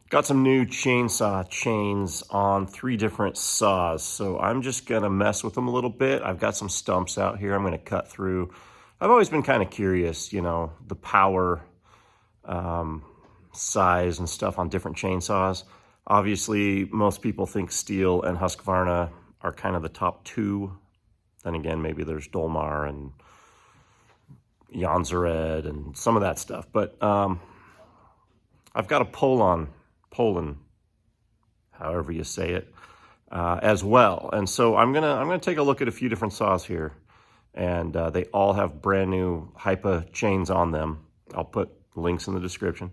Got some new chainsaw chains on 3 different saws, so I'm just gonna mess with them a little bit. I've got some stumps out here I'm gonna cut through. I've always been kind of curious, you know, the power, size and stuff on different chainsaws. Obviously, most people think Stihl and Husqvarna are kind of the top 2. Then again, maybe there's Dolmar and Janzered and some of that stuff. But I've got a Poulan, however you say it, as well. And so I'm gonna take a look at a few different saws here, and they all have brand new HIPA chains on them. I'll put links in the description.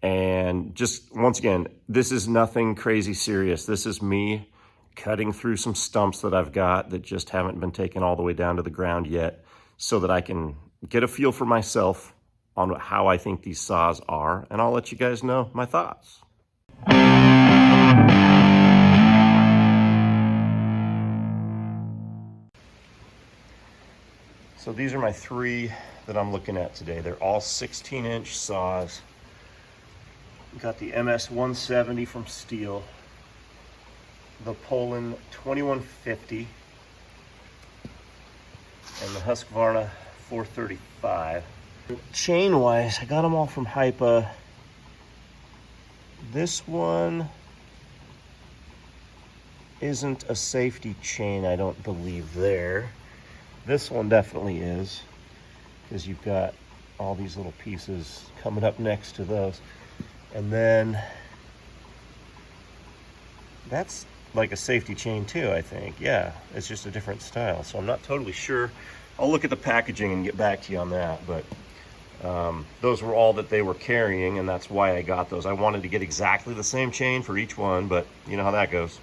And just once again, this is nothing crazy serious. This is me cutting through some stumps that I've got that just haven't been taken all the way down to the ground yet, so that I can get a feel for myself on how I think these saws are, and I'll let you guys know my thoughts. So these are my 3 that I'm looking at today. They're all 16-inch saws. Got the MS170 from Stihl, the Poulan 2150, and the Husqvarna 435. Chain-wise, I got them all from HIPA. This one isn't a safety chain, I don't believe there. This one definitely is, because you've got all these little pieces coming up next to those. And then that's like a safety chain too, I think. Yeah, it's just a different style, so I'm not totally sure. I'll look at the packaging and get back to you on that, but those were all that they were carrying, and that's why I got those. I wanted to get exactly the same chain for each one, but you know how that goes.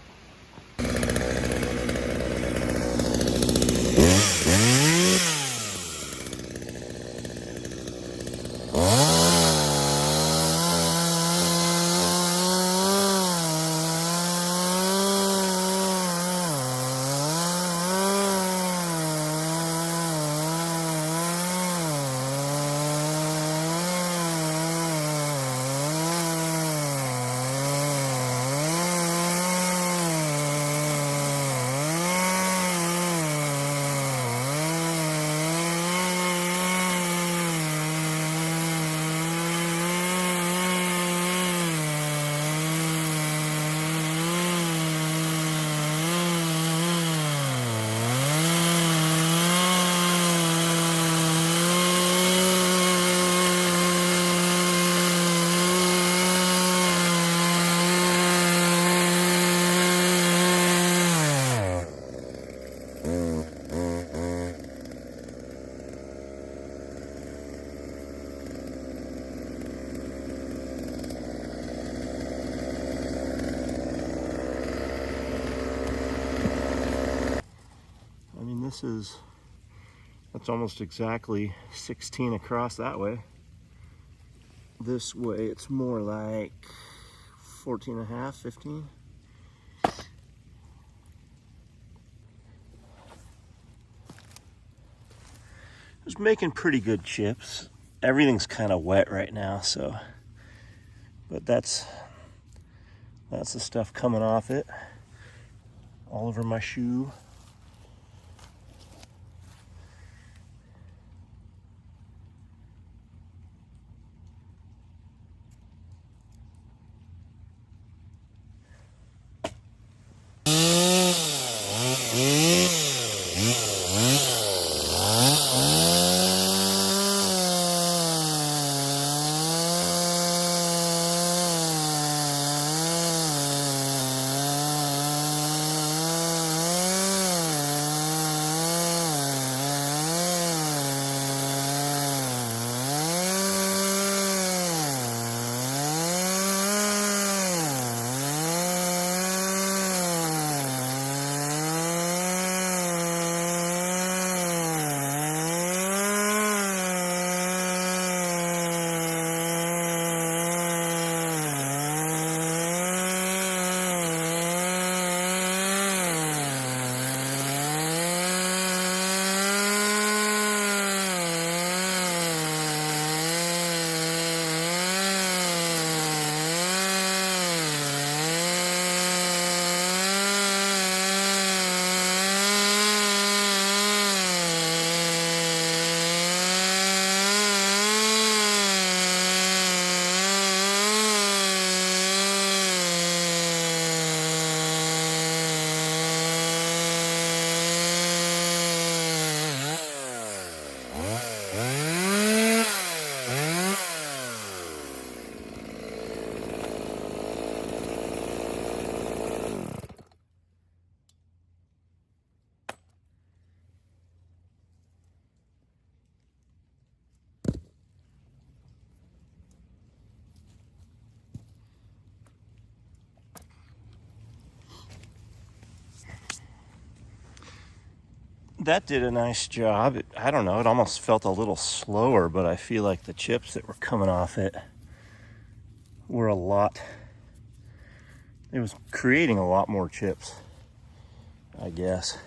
That's almost exactly 16 across that way. This way it's more like 14 and a half, 15. It was making pretty good chips. Everything's kind of wet right now, so, but that's the stuff coming off it, all over my shoe. that did a nice job. I don't know, it almost felt a little slower, but I feel like the chips that were coming off it were it was creating a lot more chips, I guess.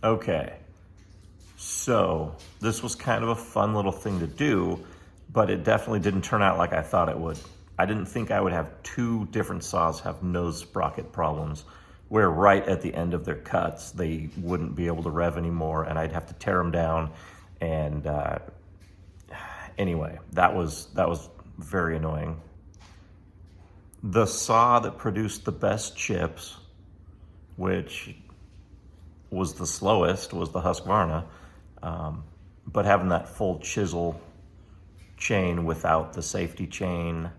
Okay, so this was kind of a fun little thing to do, but it definitely didn't turn out like I thought it would. I didn't think I would have two different saws have nose sprocket problems, where right at the end of their cuts, they wouldn't be able to rev anymore and I'd have to tear them down. And anyway, that was very annoying. The saw that produced the best chips, which was the slowest, was the Husqvarna, but having that full chisel chain without the safety chain,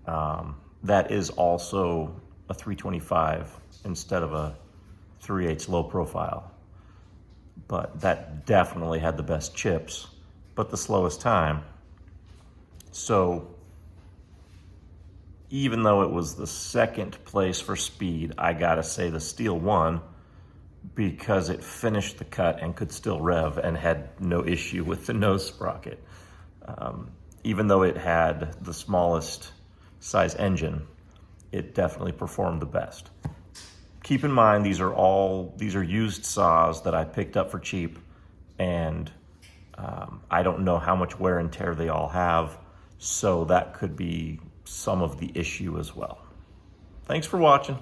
that is also a 325 instead of a 3/8 low profile. But that definitely had the best chips, but the slowest time. So even though it was the second place for speed, I gotta say the Stihl won, because it finished the cut and could still rev and had no issue with the nose sprocket. Even though it had the smallest size engine, it definitely performed the best. Keep in mind, these are used saws that I picked up for cheap, and I don't know how much wear and tear they all have, so that could be some of the issue as well. Thanks for watching.